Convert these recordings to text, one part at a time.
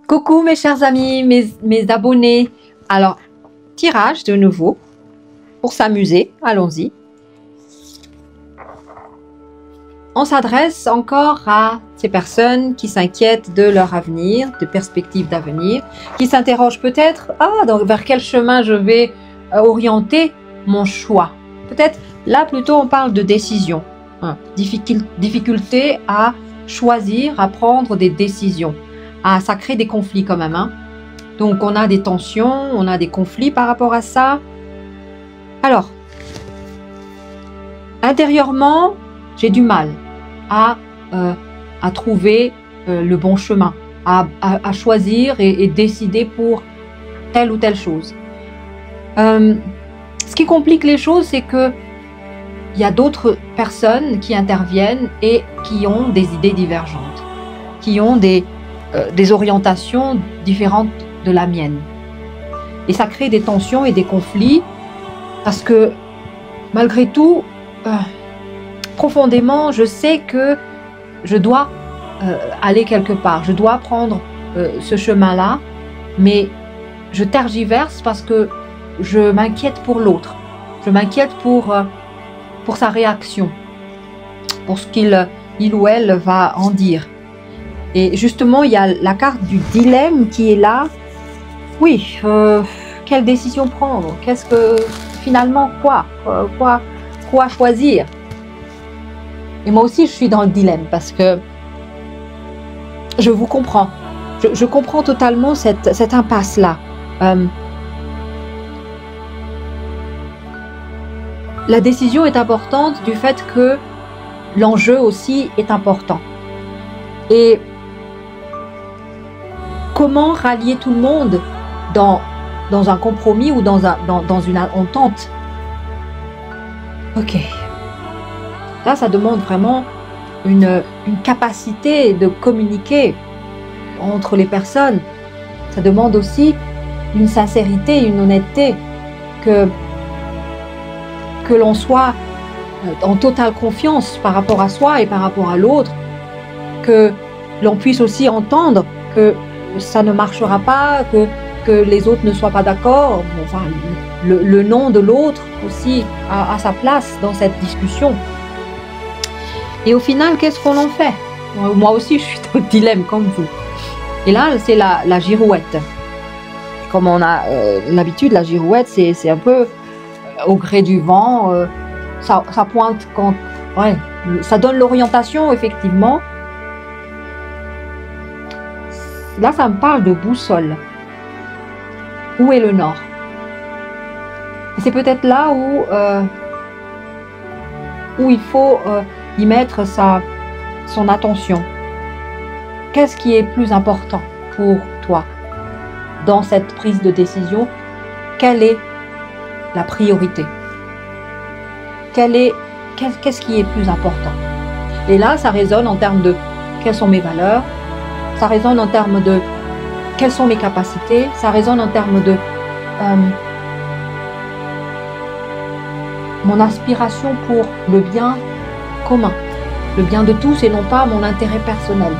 Coucou mes chers amis, mes abonnés. Alors, tirage de nouveau pour s'amuser. Allons-y. On s'adresse encore à ces personnes qui s'inquiètent de leur avenir, de perspectives d'avenir, qui s'interrogent peut-être vers quel chemin je vais orienter mon choix. Peut-être là plutôt on parle de décision. Difficulté à choisir, à prendre des décisions. Ça crée des conflits quand même. Donc on a des tensions, on a des conflits par rapport à ça. Alors, intérieurement, j'ai du mal à trouver le bon chemin, à choisir et décider pour telle ou telle chose. Ce qui complique les choses, c'est que il y a d'autres personnes qui interviennent et qui ont des idées divergentes, qui ont des orientations différentes de la mienne. Et ça crée des tensions et des conflits parce que malgré tout, profondément, je sais que je dois aller quelque part, je dois prendre ce chemin-là, mais je tergiverse parce que je m'inquiète pour l'autre, je m'inquiète pour sa réaction, pour ce qu'il ou elle va en dire. Et justement, il y a la carte du dilemme qui est là. Oui, quelle décision prendre? Qu'est-ce que finalement quoi choisir? Et moi aussi, je suis dans le dilemme parce que je vous comprends. Je comprends totalement cette impasse-là. La décision est importante du fait que l'enjeu aussi est important. Et comment rallier tout le monde dans un compromis ou dans une entente? Ok. Là, ça demande vraiment une capacité de communiquer entre les personnes. Ça demande aussi une sincérité, une honnêteté, que l'on soit en totale confiance par rapport à soi et par rapport à l'autre, que l'on puisse aussi entendre que ça ne marchera pas, que les autres ne soient pas d'accord. Enfin, le nom de l'autre aussi a sa place dans cette discussion. Et au final, qu'est-ce qu'on en fait? Moi aussi, je suis dans le dilemme comme vous. Et là, c'est la girouette. Comme on a l'habitude, la girouette, c'est un peu au gré du vent. Ça pointe quand... Ouais, ça donne l'orientation, effectivement. Là, ça me parle de boussole. Où est le nord? C'est peut-être là où il faut y mettre son attention. Qu'est-ce qui est plus important pour toi dans cette prise de décision? Quelle est la priorité? Qu'est-ce qui est plus important? Et là, ça résonne en termes de quelles sont mes valeurs, ça résonne en termes de quelles sont mes capacités, ça résonne en termes de mon aspiration pour le bien commun, le bien de tous et non pas mon intérêt personnel.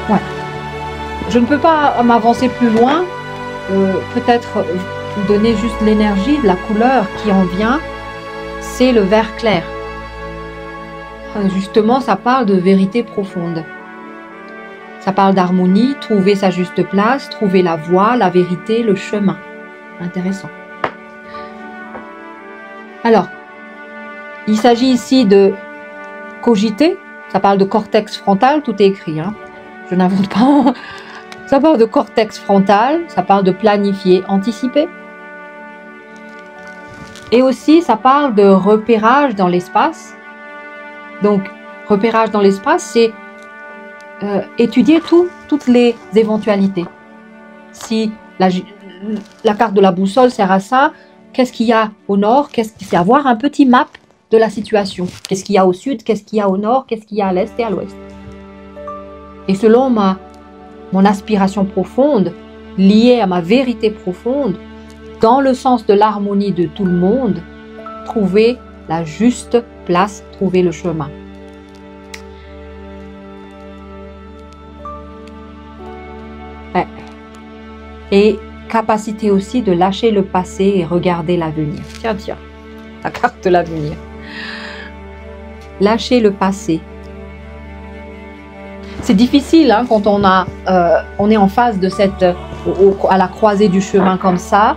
Ouais. Je ne peux pas m'avancer plus loin, peut-être vous donner juste l'énergie de la couleur qui en vient, c'est le vert clair. Justement, ça parle de vérité profonde. Ça parle d'harmonie, trouver sa juste place, trouver la voie, la vérité, le chemin. Intéressant. Alors, il s'agit ici de cogiter. Ça parle de cortex frontal, tout est écrit. Je n'invente pas. Ça parle de cortex frontal, ça parle de planifier, anticiper. Et aussi, ça parle de repérage dans l'espace. Donc, repérage dans l'espace, c'est étudier toutes les éventualités. Si la carte de la boussole sert à ça, qu'est-ce qu'il y a au nord? C'est avoir un petit map de la situation. Qu'est-ce qu'il y a au sud? Qu'est-ce qu'il y a au nord? Qu'est-ce qu'il y a à l'est et à l'ouest? Et selon mon aspiration profonde, liée à ma vérité profonde, dans le sens de l'harmonie de tout le monde, trouver la juste place, trouver le chemin. Ouais. Et capacité aussi de lâcher le passé et regarder l'avenir. Tiens, tiens, la carte de l'avenir. Lâcher le passé. C'est difficile hein, quand on est en face de à la croisée du chemin comme ça,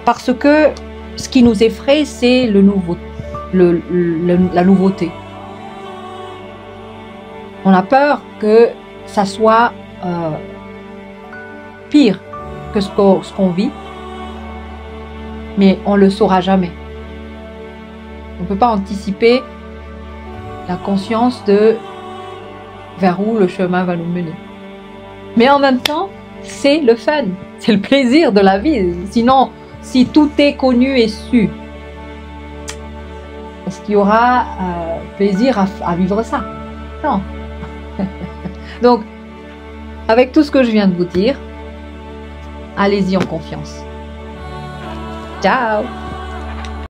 parce que ce qui nous effraie, c'est la nouveauté. On a peur que ça soit pire que ce qu'on vit, mais on ne le saura jamais. On ne peut pas anticiper la conscience de vers où le chemin va nous mener. Mais en même temps, c'est le fun, c'est le plaisir de la vie. Sinon, si tout est connu et su, est-ce qu'il y aura plaisir à vivre ça? Non. Donc, avec tout ce que je viens de vous dire, allez-y en confiance. Ciao!